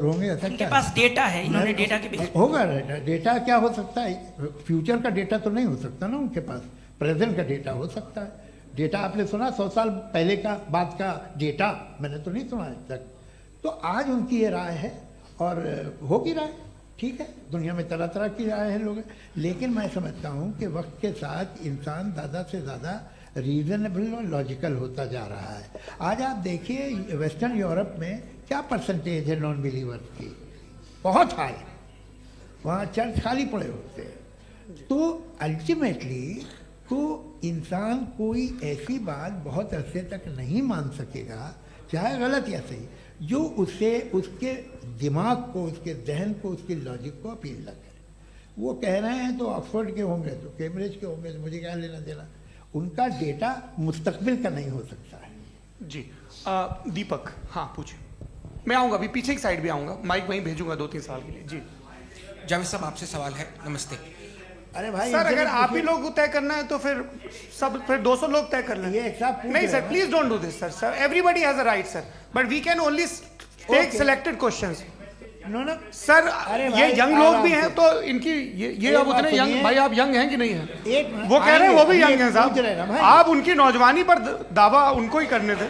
होंगे ऐसा इनके क्या पास डेटा है, इन्होंने डेटा के बेस होगा? डेटा क्या हो सकता है? फ्यूचर का डेटा तो नहीं हो सकता ना उनके पास, प्रेजेंट का डेटा हो सकता है। डेटा आपने सुना 100 साल पहले का बाद का डेटा? मैंने तो नहीं सुना आज तक। तो आज उनकी ये राय है और होगी राय, ठीक है। दुनिया में तरह तरह की राय है लोग, लेकिन मैं समझता हूँ कि वक्त के साथ इंसान ज़्यादा से ज़्यादा रीजनेबल और लॉजिकल होता जा रहा है। आज आप देखिए वेस्टर्न यूरोप में क्या परसेंटेज है नॉन बिलीवर्स की, बहुत हाई। वहाँ चर्च खाली पड़े होते हैं। तो अल्टीमेटली तो इंसान कोई ऐसी बात बहुत अरसे तक नहीं मान सकेगा, चाहे गलत या सही, जो उसे उसके दिमाग को, उसके जहन को, उसके लॉजिक को अपील न करे। वो कह रहे हैं तो ऑक्सफोर्ड के होंगे तो कैम्ब्रिज के होंगे, तो मुझे क्या लेना देना। उनका डेटा मुस्तकबिल का नहीं हो सकता है। जी दीपक, हाँ पूछिए। मैं आऊँगा, अभी पीछे की साइड भी आऊँगा, माइक वहीं भेजूंगा 2-3 साल के लिए। जी जावेद साहब, आपसे सवाल है। नमस्ते। अरे भाई सर, अगर आप ही लोग तय करना है तो फिर 200 लोग तय कर लें। ये सब नहीं sir, please don't do this sir. Sir everybody has a right sir, but we can only take selected questions. No sir, ये यंग लोग भी हैं तो इनकी ये अब उतने यंग, भाई आप यंग हैं कि नहीं हैं? वो कह रहे हैं वो भी यंग हैं साहब, आप उनकी नौजवानी पर दावा उनको ही करने थे।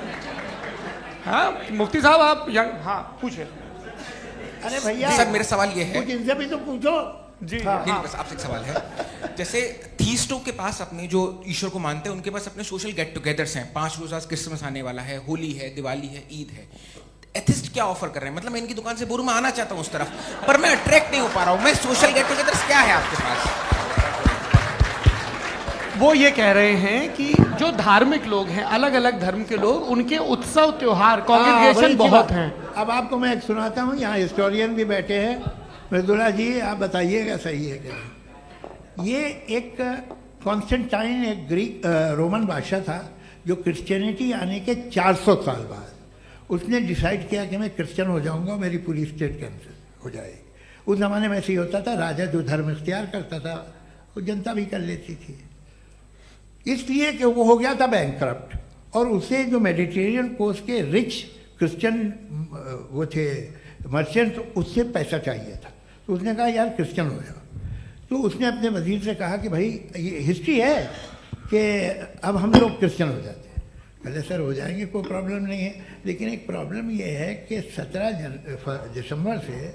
हाँ मुफ्ती साहब आप यंग, हाँ पूछे। अरे भैया सर मेरा सवाल ये है, कुछ इनसे भी तो पूछो। जी नहीं बस आपसे एक सवाल है। जैसे थीस्टों के पास अपने जो ईश्वर को मानते हैं उनके पास अपने सोशल गेट टुगेदर्स हैं। 5 रोज़ आज क्रिसमस आने वाला है, होली है, दिवाली है, ईद है। एथिस्ट क्या ऑफर कर रहे हैं? मतलब मैं इनकी दुकान से बोलूं मैं आना चाहता हूं उस तरफ, पर मैं अट्रैक्ट नहीं हो पा रहा हूं। मैं सोशल गेट टुगेदर्स क्या है आपके पास? वो ये कह रहे हैं कि जो धार्मिक लोग हैं, अलग अलग धर्म के लोग, उनके उत्सव त्योहार कॉन्ग्रेगेशन बहुत हैं। अब आपको मैं एक सुनाता हूँ, यहाँ हिस्टोरियन भी बैठे हैं। मृदुला जी आप बताइएगा सही है क्या? ये एक कॉन्स्टेंटाइन, एक ग्रीक रोमन बादशाह था जो क्रिश्चियनिटी आने के 400 साल बाद उसने डिसाइड किया कि मैं क्रिश्चियन हो जाऊंगा, मेरी पूरी स्टेट कैंसिल हो जाएगी। उस ज़माने में ऐसे ही होता था, राजा जो धर्म इख्तियार करता था वो जनता भी कर लेती थी, इसलिए कि वो हो गया था बैंकक्रप्ट। और उसे जो मेडिटेरियन कोस्ट के रिच क्रिश्चियन वो थे मर्चेंट, उससे पैसा चाहिए था। तो उसने कहा यार क्रिश्चियन हो जाओ। तो उसने अपने वजीर से कहा कि भाई ये हिस्ट्री है कि अब हम लोग क्रिश्चियन हो जाते हैं। पहले सर हो जाएंगे, कोई प्रॉब्लम नहीं है, लेकिन एक प्रॉब्लम ये है कि 17 दिसंबर से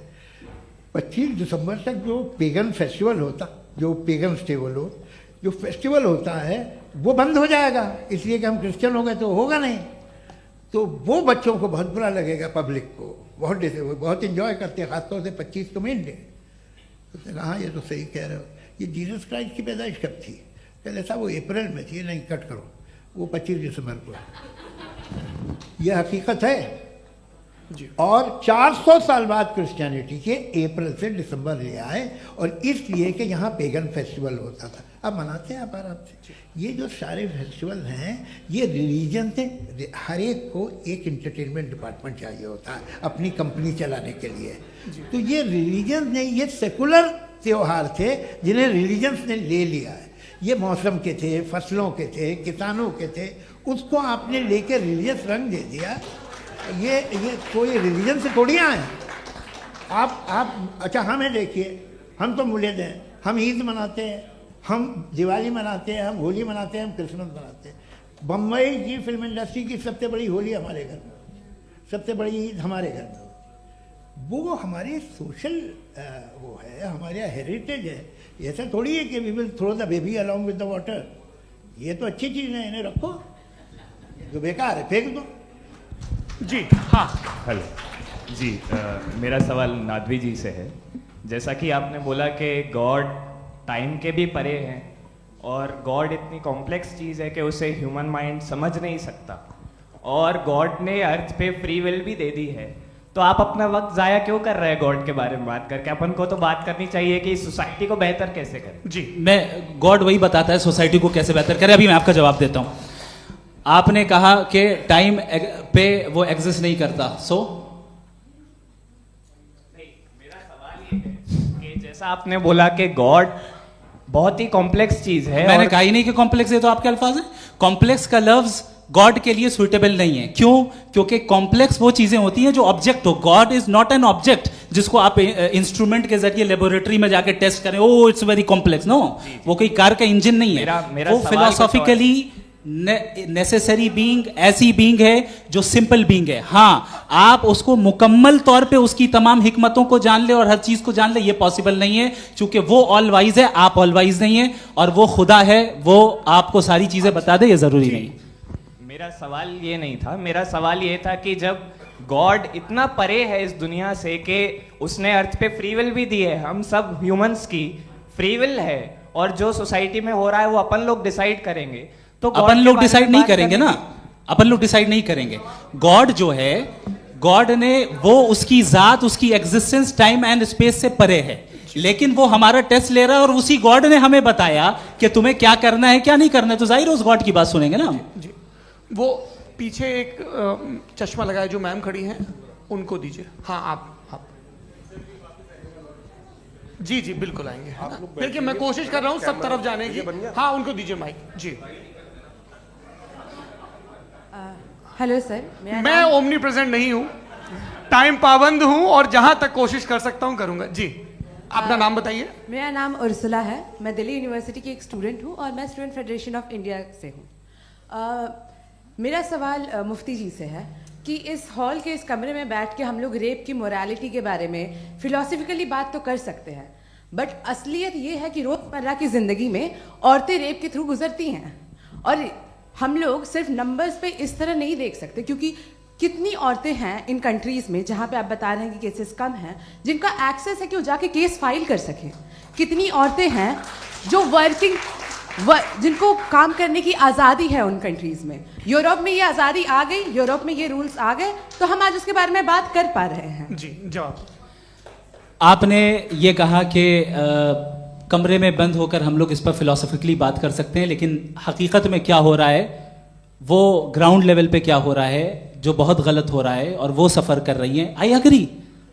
25 दिसंबर तक जो पेगन फेस्टिवल होता, जो पेगन थे वो लोग, जो फेस्टिवल होता है वो बंद हो जाएगा, इसलिए कि हम क्रिश्चियन हो गए तो होगा नहीं। तो वो बच्चों को बहुत बुरा लगेगा, पब्लिक को बहुत इन्जॉय करते हैं, खासतौर से 25 को मेन डे। उसने कहा हाँ ये तो सही कह रहे हो। ये जीसस क्राइस्ट की पैदाइश कब थी? पहले साहब वो अप्रैल में थी। नहीं कट करो, वो 25 दिसंबर को है। ये हकीकत है जी। और 400 साल बाद क्रिश्चियनिटी के अप्रैल से दिसंबर ले आए, और इसलिए कि यहाँ पेगन फेस्टिवल होता था। अब मनाते हैं आप आराम से। ये जो सारे फेस्टिवल हैं ये रिलीजन से, हर एक को एक इंटरटेनमेंट डिपार्टमेंट चाहिए होता है अपनी कंपनी चलाने के लिए। तो ये रिलीजन ने, ये सेकुलर त्यौहार थे जिन्हें रिलीजन्स ने ले लिया है। ये मौसम के थे, फसलों के थे, किसानों के थे, उसको आपने लेके रिलीजियस रंग दे दिया। ये कोई रिलीजन से थोड़ी आए आप। अच्छा हमें देखिए, हम तो मुल्द हैं, हम ईद मनाते हैं, हम दिवाली मनाते हैं, हम होली मनाते हैं, हम क्रिसमस मनाते हैं। बम्बई की फिल्म इंडस्ट्री की सबसे बड़ी होली हमारे घर में होती है, सबसे बड़ी ईद हमारे घर में होती है। वो हमारी सोशल वो है, हमारा हेरिटेज है। ऐसा थोड़ी है कि we will throw the baby along with the water. ये तो अच्छी चीज़ है, इन्हें रखो, जो बेकार है फेंक दो। जी हाँ हेलो जी, मेरा सवाल नादवी जी से है। जैसा कि आपने बोला कि गॉड टाइम के भी परे हैं और गॉड इतनी कॉम्प्लेक्स चीज़ है कि उसे ह्यूमन माइंड समझ नहीं सकता, और गॉड ने अर्थ पे फ्री विल भी दे दी है, तो आप अपना वक्त ज़ाया क्यों कर रहे हैं गॉड के बारे में बात करके? अपन को तो बात करनी चाहिए कि सोसाइटी को बेहतर कैसे करें। जी मैं गॉड वही बताता है सोसाइटी को कैसे बेहतर करें। अभी मैं आपका जवाब देता हूँ। आपने कहा कि टाइम पे वो एग्जिस्ट नहीं करता, सो मेरा सवाल ये है कि जैसा आपने बोला कि गॉड बहुत ही कॉम्प्लेक्स चीज है। मैंने कहा ही नहीं कि कॉम्प्लेक्स है, तो आपके अल्फाज हैं। कॉम्प्लेक्स का लफ्ज गॉड के लिए सुइटेबल नहीं है। क्यों? क्योंकि कॉम्प्लेक्स वो चीजें होती हैं जो ऑब्जेक्ट हो। God is not an object जिसको आप इंस्ट्रूमेंट के जरिए लेबोरेटरी में जाके टेस्ट करें, oh it's very complex. No, वो कोई कार का इंजन नहीं है। वो फिलोसॉफिकली नेसेसरी बीइंग ऐसी बीइंग है जो सिंपल बीइंग है। हाँ, आप उसको मुकम्मल तौर पे उसकी तमाम हिकमतों को जान ले और हर चीज को जान ले, ये पॉसिबल नहीं है, क्योंकि वो ऑल वाइज है, आप ऑल वाइज नहीं है, और वो खुदा है, वो आपको सारी चीजें बता दे, ये जरूरी नहीं। मेरा सवाल ये नहीं था, मेरा सवाल ये था कि जब गॉड इतना परे है इस दुनिया से कि उसने अर्थ पे फ्री विल भी दी है, हम सब ह्यूमंस की फ्री विल है, और जो सोसाइटी में हो रहा है वो अपन लोग डिसाइड करेंगे, तो अपन लोग डिसाइड नहीं करेंगे ना, अपन लोग डिसाइड नहीं करेंगे। गॉड जो है, गॉड ने वो उसकी जात, उसकी एग्जिस्टेंस टाइम एंड स्पेस से परे है, लेकिन वो हमारा टेस्ट ले रहा है और उसी गॉड ने हमें बताया कि तुम्हें क्या करना है क्या नहीं करना है, तो जाहिर उस गॉड की बात सुनेंगे ना हम। जी, वो पीछे एक चश्मा लगाए जो मैम खड़ी हैं, उनको दीजिए। हाँ, आप जी जी बिल्कुल आएंगे। देखिए मैं कोशिश कर रहा हूँ सब तरफ जाने की। हाँ, उनको दीजिए माइक। जी, हेलो सर, मैं ओमनी प्रेजेंट नहीं हूँ, टाइम पाबंद हूँ, और जहां तक कोशिश कर सकता हूँ करूंगा। जी, अपना नाम बताइए। मेरा नाम उर्सुला है, मैं दिल्ली यूनिवर्सिटी की एक स्टूडेंट हूँ और मैं स्टूडेंट फेडरेशन ऑफ इंडिया से हूँ। मेरा सवाल मुफ्ती जी से है कि इस हॉल के इस कमरे में बैठ के हम लोग रेप की मोरालिटी के बारे में फिलोसफिकली बात तो कर सकते हैं, बट असलियत ये है कि रोजमर्रा की जिंदगी में औरतें रेप के थ्रू गुजरती हैं, और हम लोग सिर्फ नंबर्स पे इस तरह नहीं देख सकते, क्योंकि कितनी औरतें हैं इन कंट्रीज में जहां पे आप बता रहे हैं कि केसेस कम हैं, जिनका एक्सेस है कि वो जाके केस फाइल कर सकें। कितनी औरतें हैं जो जिनको काम करने की आज़ादी है उन कंट्रीज में। यूरोप में ये आज़ादी आ गई, यूरोप में ये रूल्स आ गए, तो हम आज उसके बारे में बात कर पा रहे हैं। जी, जवाब। आपने ये कहा कि कमरे में बंद होकर हम लोग इस पर फिलोसफिकली बात कर सकते हैं, लेकिन हकीकत में क्या हो रहा है, वो ग्राउंड लेवल पे क्या हो रहा है, जो बहुत गलत हो रहा है, और वो सफ़र कर रही हैं। आई अग्री,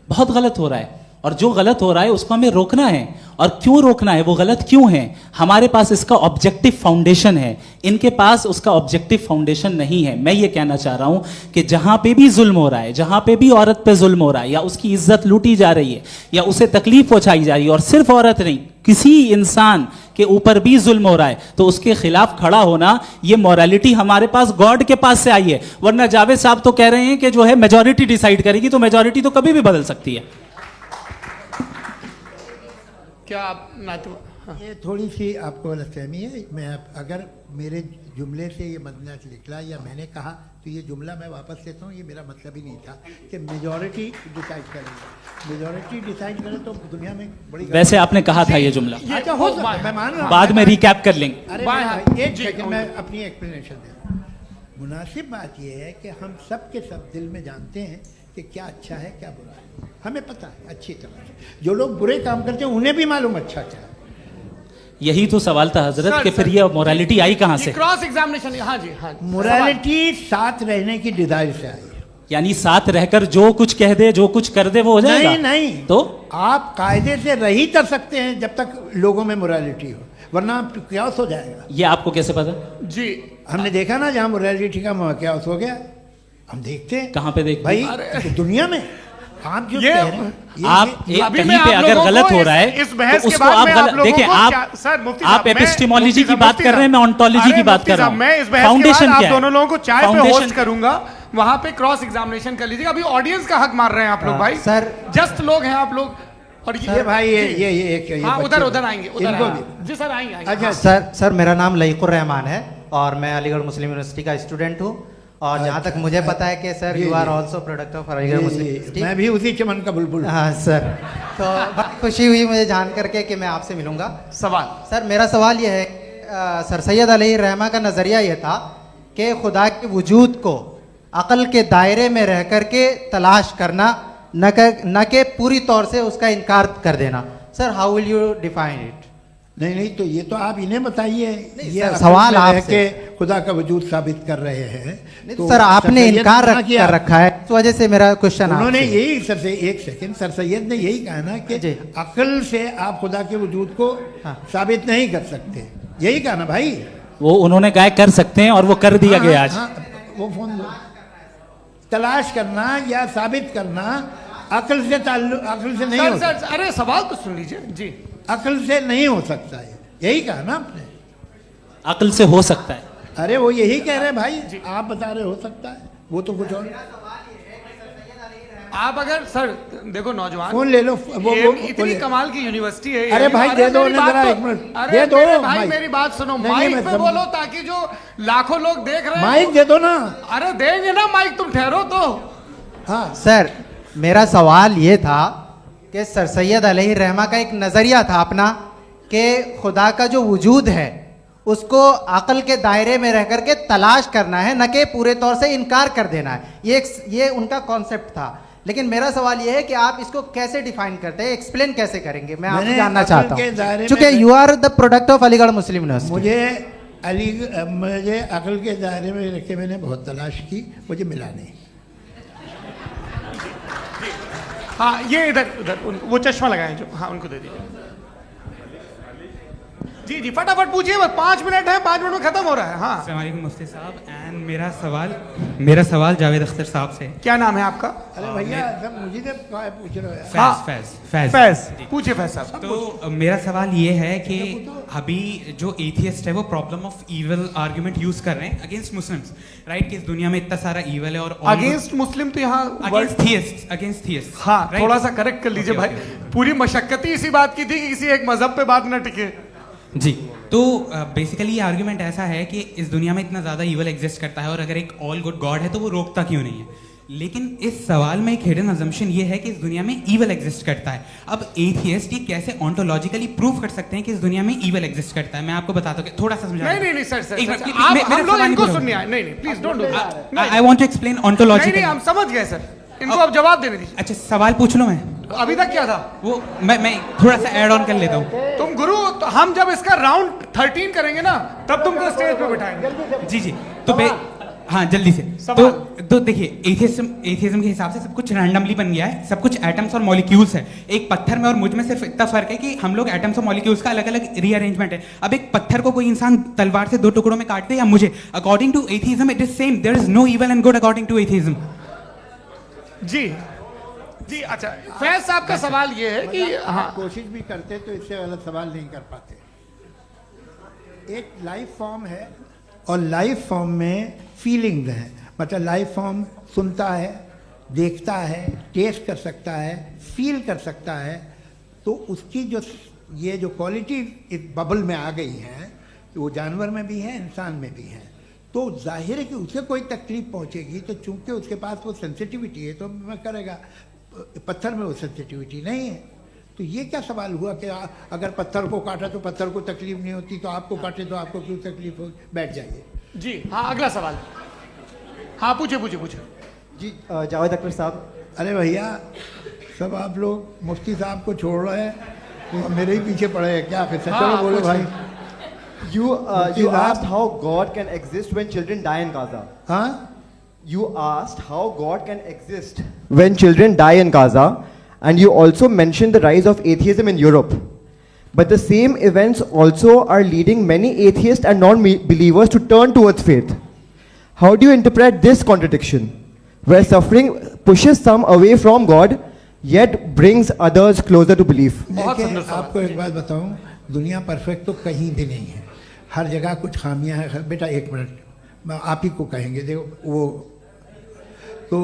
बहुत गलत हो रहा है, और जो गलत हो रहा है उसको हमें रोकना है। और क्यों रोकना है, वो गलत क्यों है? हमारे पास इसका ऑब्जेक्टिव फाउंडेशन है, इनके पास उसका ऑब्जेक्टिव फाउंडेशन नहीं है। मैं ये कहना चाह रहा हूं कि जहां पे भी जुल्म हो रहा है, जहां पे भी औरत पे जुल्म हो रहा है, या उसकी इज्जत लूटी जा रही है, या उसे तकलीफ पहुंचाई जा रही है, और सिर्फ औरत नहीं, किसी इंसान के ऊपर भी जुल्म हो रहा है, तो उसके खिलाफ खड़ा होना, ये मॉरलिटी हमारे पास गॉड के पास से आई है। वरना जावेद साहब तो कह रहे हैं कि जो है मेजॉरिटी डिसाइड करेगी, तो मेजॉरिटी तो कभी भी बदल सकती है। क्या आप हाँ। ये थोड़ी सी आपको गलतफहमी है। मैं अगर मेरे जुमले से ये मतलब निकला या मैंने कहा, तो ये जुमला मैं वापस लेता हूँ, ये मेरा मतलब ही नहीं था कि मेजॉरिटी डिसाइड करेगी। मेजॉरिटी डिसाइड करे तो दुनिया में बड़ी, वैसे आपने कहा था ये जुमला। अच्छा, हो सकता है, मैं मान रहा हूँ, बाद में रिकैप कर लेंगे। अरे एक सेकंड, मैं अपनी एक्सप्लेनेशन दे रहा हूँ। मुनासिब बात यह है कि हम सब के सब दिल में जानते हैं कि क्या अच्छा है क्या बुरा है, हमें पता है अच्छी तरह से। जो लोग बुरे काम करते हैं उन्हें भी मालूम अच्छा क्या है। यही तो सवाल था हजरत कि फिर ये मोरालिटी आई कहाँ से? Cross examination. हाँ जी, हाँ, मोरालिटी साथ रहने की डिजायर से आई है। यानी साथ रहकर जो कुछ कह दे, जो कुछ कर दे, वो हो जाएगा? नहीं नहीं, तो आप कायदे से रह ही कर सकते हैं जब तक लोगों में मोरालिटी हो, वरना क्यास हो जाएगा। ये आपको कैसे पता? जी, हमने देखा ना, जहाँ मोरालिटी का क्यास हो गया, हम देखते हैं। कहाँ पे देखते भाई? दुनिया में। आप जो कह रहे हैं, आप कहीं पे अगर गलत हो रहा है इस बहस तो उसको आप गलत देखिए। आप एपिस्टेमोलॉजी की बात कर रहे हैं, मैं ऑन्टोलॉजी की बात कर रहा हूं। मैं इस बहस फाउंडेशन आप दोनों लोगों को चाय पे होस्ट करूंगा, वहां पे क्रॉस एग्जामिनेशन कर लीजिएगा। अभी ऑडियंस का हक मार रहे हैं आप लोग भाई, सर जस्ट लोग हैं आप लोग। और ये भाई ये हाँ, उधर आएंगे, जी सर आएंगे। अच्छा सर, मेरा नाम लईकुर रहमान है और मैं अलीगढ़ मुस्लिम यूनिवर्सिटी का स्टूडेंट हूँ, और जहाँ तक मुझे पता है कि sir you are also product of Aligarh Muslim University. मैं भी उसी चमन का बुलबुल। हाँ सर, तो बहुत खुशी हुई मुझे जान करके कि मैं आपसे मिलूंगा। सवाल सर, मेरा सवाल यह है, सर सैयद अलैहि रहमा का नज़रिया यह था कि खुदा के वजूद को अक़ल के दायरे में रह कर के तलाश करना, न कि पूरी तौर से उसका इनकार कर देना। Sir, how will you define it? नहीं, तो ये तो आप इन्हें बताइए। ये सवाल आपसे खुदा का वजूद साबित कर रहे हैं तो सर आपने इनकार कर रखा है, इस वजह से मेरा क्वेश्चन उन्होंने यही सर, एक सेकंड, सर सैयद ने यही कहा ना कि अक्ल से आप खुदा के वजूद को साबित नहीं कर सकते, यही कहा ना भाई। वो उन्होंने कहा कर सकते हैं और वो कर दिया गया आज। वो फोन दो। तलाश करना या साबित करना अक्ल से नहीं हो सकता। अरे सवाल तो सुन लीजिए जी। अक्ल से नहीं हो सकता है, यही कहा ना आपने। अक्ल से हो सकता है। अरे वो यही कह रहे हैं भाई, आप बता रहे हो सकता है, वो तो कुछ और। आप अगर सर देखो नौजवान फोन ले लो, वो इतनी कमाल की यूनिवर्सिटी है। अरे भाई दे दो ना जरा, एक मिनट दे दो भाई, मेरी बात सुनो, माइक पे बोलो ताकि जो लाखों लोग देख रहे हैं। माइक दे दो ना। अरे देंगे ना माइक, तुम ठहरो तो। हाँ सर, मेरा सवाल ये था कि सर सैयद अलैहि रहमा का एक नज़रिया था अपना कि खुदा का जो वजूद है उसको अकल के दायरे में रह करके तलाश करना है, न कि पूरे तौर से इनकार कर देना है। ये उनका कॉन्सेप्ट था। लेकिन मेरा सवाल ये है कि आप इसको कैसे डिफाइन करते हैं, एक्सप्लेन कैसे करेंगे, मैं आपसे जानना चाहता हूँ, क्योंकि you are the product of Aligarh Muslim University. मुझे अकल के दायरे में रख के मैंने बहुत तलाश की, मुझे मिला नहीं। हाँ ये इधर वो चश्मा लगाए जो, हाँ उनको दे दीजिए। जी जी फटाफट पूछिए, बस 5 मिनट है, 5 मिनट में खत्म हो रहा है। हाँ अस्सलाम वालेकुम मुफ्ती साहब। एंड मेरा सवाल जावेद अख्तर साहब से। क्या नाम है आपका? अरे भैया सब मुझे पूछ रहे हो। फैज पूछिए फैज साहब। तो मेरा सवाल ये है कि अभी जो एथियस्ट है वो problem of evil argument use कर रहे हैं अगेंस्ट मुस्लिम्स, राइट? कि इस दुनिया में इतना सारा इविल है और अगेंस्ट मुस्लिम तो यहाँ अगेंस्ट थियस्ट। हाँ थोड़ा सा करेक्ट कर लीजिए भाई, पूरी मशक्कत ही इसी बात की थी कि किसी एक मजहब पे बात न टिके। जी तो बेसिकली ये आर्ग्यूमेंट ऐसा है कि इस दुनिया में इतना ज़्यादा ईवल एग्जिस्ट करता है और अगर एक ऑल गुड गॉड है तो वो रोकता क्यों नहीं है? लेकिन इस सवाल में एक हिडन अजम्पशन ये है कि इस दुनिया में ईवल एग्जिस्ट करता है। अब एथियस्ट ये कैसे ऑन्टोलॉजिकली प्रूव कर सकते हैं कि इस दुनिया में ईवल एग्जिस्ट करता है? मैं आपको बताता हूँ, थोड़ा सा समझा। नहीं सर, हम लोग इनको सुनिए। नहीं please don't do that. I want to explain ontologically. हम समझ गए सर, इनको अब जवाब देने दीजिए। अच्छा सवाल पूछ लो। मैं अभी तक क्या था वो मैं थोड़ा सा ऐड ऑन कर लेता हूँ। तुम गुरु, तो हम जब इसका राउंड 13 करेंगे ना तब तुमको स्टेज पे बिठाएंगे। जी तो हाँ जल्दी से। तो देखिए एथियज्म के हिसाब से सब कुछ रैंडमली बन गया है, सब कुछ एटम्स और मॉलिक्यूल्स है। एक पत्थर में और मुझ में सिर्फ इतना फर्क है कि हम लोग एटम्स और मॉलिक्यूल्स का अलग अलग रीअरेंजमेंट है। अब एक पत्थर को कोई इंसान तलवार से 2 टुकड़ों में काट दे या मुझे, according to atheism it is same. There is no evil and good according to atheism. जी अच्छा, फैज साहब का सवाल ये है कि हाँ कोशिश भी करते तो इससे गलत सवाल नहीं कर पाते। एक लाइफ फॉर्म है और लाइफ फॉर्म में फीलिंग्स हैं, मतलब लाइफ फॉर्म सुनता है, देखता है, टेस्ट कर सकता है, फील कर सकता है। तो उसकी ये जो क्वालिटी इस बबल में आ गई है, वो जानवर में भी है, इंसान में भी है। तो जाहिर है कि उसे कोई तकलीफ पहुंचेगी, तो चूंकि उसके पास वो सेंसिटिविटी है तो मैं करेगा। पत्थर में वो सेंसिटिविटी नहीं है। तो ये क्या सवाल हुआ कि अगर पत्थर को काटा तो पत्थर को तकलीफ नहीं होती, तो आपको काटे तो आपको क्यों तकलीफ हो? बैठ जाइए। जी हाँ अगला सवाल। हाँ पूछे जी जावेद अख्तर साहब। अरे भैया सब आप लोग मुफ्ती साहब को छोड़ रहे हैं, मेरे ही पीछे पड़े हैं क्या? फिर चलो बोलो भाई। You asked how God can exist when children die in Gaza. Huh? You asked how God can exist when children die in Gaza, and you also mentioned the rise of atheism in Europe. But the same events also are leading many atheists and non-believers to turn towards faith. How do you interpret this contradiction, where suffering pushes some away from God, yet brings others closer to belief? देखिए आपको एक बात बताऊं, दुनिया perfect तो कहीं भी नहीं है, हर जगह कुछ खामियां हैं। बेटा 1 मिनट, मैं आप ही को कहेंगे, देखो वो तो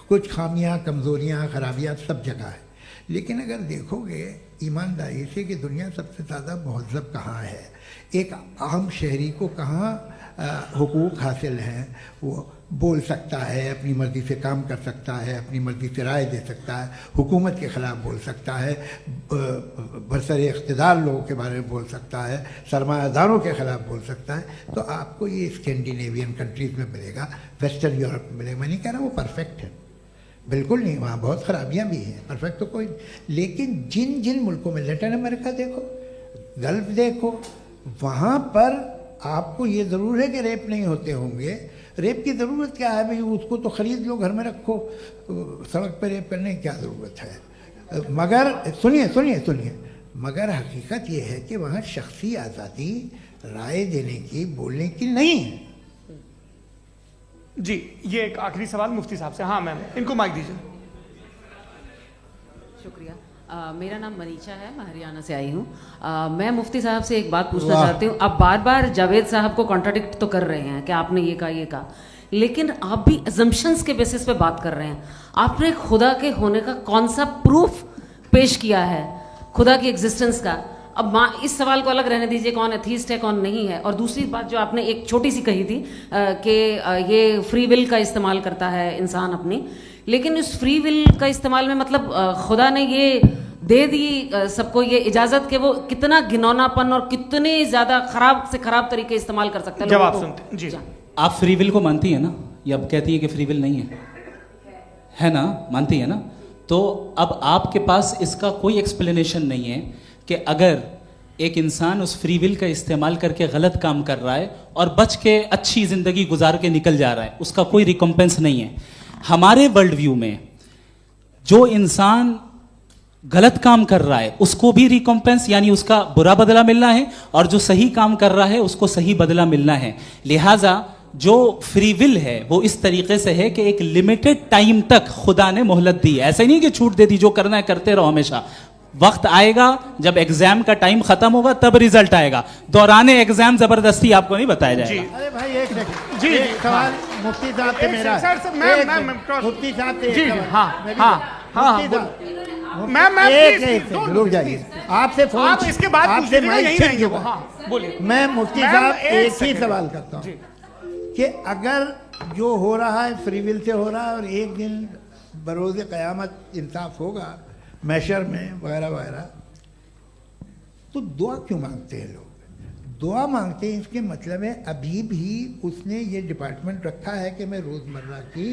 कुछ खामियां, कमज़ोरियां, खराबियां सब जगह है। लेकिन अगर देखोगे ईमानदारी से कि दुनिया सबसे ज़्यादा महज़ब कहाँ है, एक आम शहरी को कहाँ हुकूक हासिल हैं, वो बोल सकता है, अपनी मर्ज़ी से काम कर सकता है, अपनी मर्ज़ी से राय दे सकता है, हुकूमत के ख़िलाफ़ बोल सकता है, बरसरे इक़्तिदार लोगों के बारे में बोल सकता है, सरमायादारों के ख़िलाफ़ बोल सकता है। तो आपको ये स्कैंडिनेवियन कंट्रीज़ में मिलेगा, वेस्टर्न यूरोप में मिलेगा। मैं नहीं कह रहा वो परफेक्ट है, बिल्कुल नहीं, वहाँ बहुत ख़राबियाँ भी हैं, परफेक्ट तो कोई। लेकिन जिन जिन मुल्कों में, लैटिन अमेरिका देखो, गल्फ़ देखो, वहाँ पर आपको ये ज़रूर है कि रेप नहीं होते होंगे। रेप की ज़रूरत क्या है भाई? उसको तो ख़रीद लो, घर में रखो, सड़क पर रेप करने की क्या ज़रूरत है? मगर सुनिए, मगर हकीकत ये है कि वहाँ शख्सी आज़ादी राय देने की, बोलने की नहीं है। जी ये एक आखिरी सवाल मुफ्ती साहब से। हाँ मैम, इनको माइक दीजिए। शुक्रिया। मेरा नाम मनीषा है, मैं हरियाणा से आई हूँ। मैं मुफ्ती साहब से एक बात पूछना चाहती हूँ। आप बार बार जावेद साहब को कॉन्ट्राडिक्ट तो कर रहे हैं कि आपने ये कहा, लेकिन आप भी अजम्पशंस के बेसिस पे बात कर रहे हैं। आपने खुदा के होने का कौन सा प्रूफ पेश किया है खुदा की एग्जिस्टेंस का? अब इस सवाल को अलग रहने दीजिए, कौन एथीस्ट है कौन नहीं है। और दूसरी बात जो आपने एक छोटी सी कही थी कि ये फ्री विल का इस्तेमाल करता है इंसान अपनी, लेकिन इस फ्री विल का इस्तेमाल में मतलब खुदा ने ये दे दी सबको ये इजाजत कि वो कितना घिनौनापन और कितने ज्यादा खराब से खराब तरीके इस्तेमाल कर सकता है। जवाब सुनते जी। आप फ्री विल को मानती है ना, या अब कहती है कि फ्री विल नहीं है ना? मानती है ना? तो अब आपके पास इसका कोई एक्सप्लेनेशन नहीं है कि अगर एक इंसान उस फ्री विल का इस्तेमाल करके गलत काम कर रहा है और बच के अच्छी जिंदगी गुजार के निकल जा रहा है, उसका कोई रिकम्पेंस नहीं है। हमारे वर्ल्ड व्यू में जो इंसान गलत काम कर रहा है उसको भी रिकम्पेंस यानी उसका बुरा बदला मिलना है, और जो सही काम कर रहा है उसको सही बदला मिलना है। लिहाजा जो फ्री विल है वो इस तरीके से है कि एक लिमिटेड टाइम तक खुदा ने मोहलत दी है। ऐसा नहीं कि छूट दे दी, जो करना है करते रहो हमेशा। वक्त आएगा जब एग्जाम का टाइम खत्म होगा तब रिजल्ट आएगा। दौराने एग्जाम जबरदस्ती आपको नहीं बताया जाएगा। अरे भाई एक सेकंड, जी सवाल मुफ्ती साहब से मेरा, मुफ्ती साहब से रुक जाइए, आपसे फोन, आप इसके बाद आपसे यही रहेंगे वो। हाँ बोलिए। मैं मुफ्ती साहब एक ही सवाल करता हूँ कि अगर जो हो रहा है फ्री विल से हो रहा है और एक दिन बरोज़ क़यामत इंसाफ होगा मैशर में वगैरह वगैरह, तो दुआ क्यों मांगते हैं लोग? दुआ मांगते हैं इसके मतलब है अभी भी उसने ये डिपार्टमेंट रखा है कि मैं रोजमर्रा की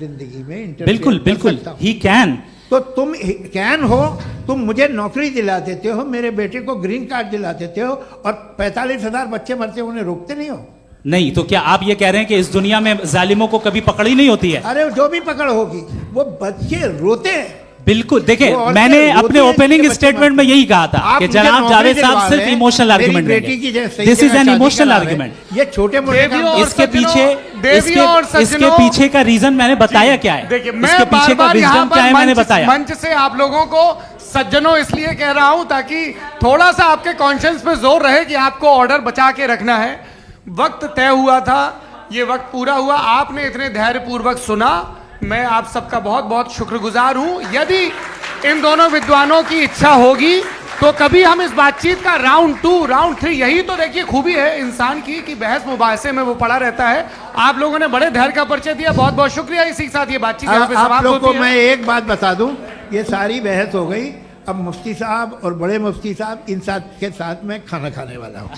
जिंदगी में बिल्कुल बिल्कुल ही कैन। तो तुम कैन हो, तुम मुझे नौकरी दिला देते हो, मेरे बेटे को ग्रीन कार्ड दिला देते हो, और 45,000 बच्चे मरते उन्हें रोकते नहीं हो। नहीं तो क्या आप ये कह रहे हैं कि इस दुनिया में जालिमों को कभी पकड़ ही नहीं होती है? अरे जो भी पकड़ होगी वो बच्चे रोते हैं। बिल्कुल, देखिए मैंने अपने ओपनिंग स्टेटमेंट में यही कहा था कि जनाब जावेद साहब सिर्फ इमोशनल आर्गुमेंट देंगे। This is an emotional argument. ये छोटे मोटे इसके पीछे का रीजन मैंने बताया क्या है, इसके पीछे का विजडम क्या है मैंने बताया। मंच से आप लोगों को सज्जनों इसलिए कह रहा हूं ताकि थोड़ा सा आपके कॉन्शियंस पे जोर रहे कि आपको ऑर्डर बचा के रखना है। वक्त तय हुआ था, ये वक्त पूरा हुआ, आपने इतने धैर्यपूर्वक सुना, मैं आप सबका बहुत बहुत शुक्रगुजार हूं। यदि इन दोनों विद्वानों की इच्छा होगी तो कभी हम इस बातचीत का राउंड 2, राउंड 3, यही तो देखिए खूबी है इंसान की कि बहस मुबाहसे में वो पड़ा रहता है। आप लोगों ने बड़े धैर्य का परिचय दिया, बहुत बहुत शुक्रिया। इसी के साथ ये बातचीत यहाँ पे समाप्त होती है। आप लोगों को मैं एक बात बता दूं, ये सारी बहस हो गई, अब मुफ्ती साहब और बड़े मुफ्ती साहब इन साथ के साथ मैं खाना खाने वाला हूँ।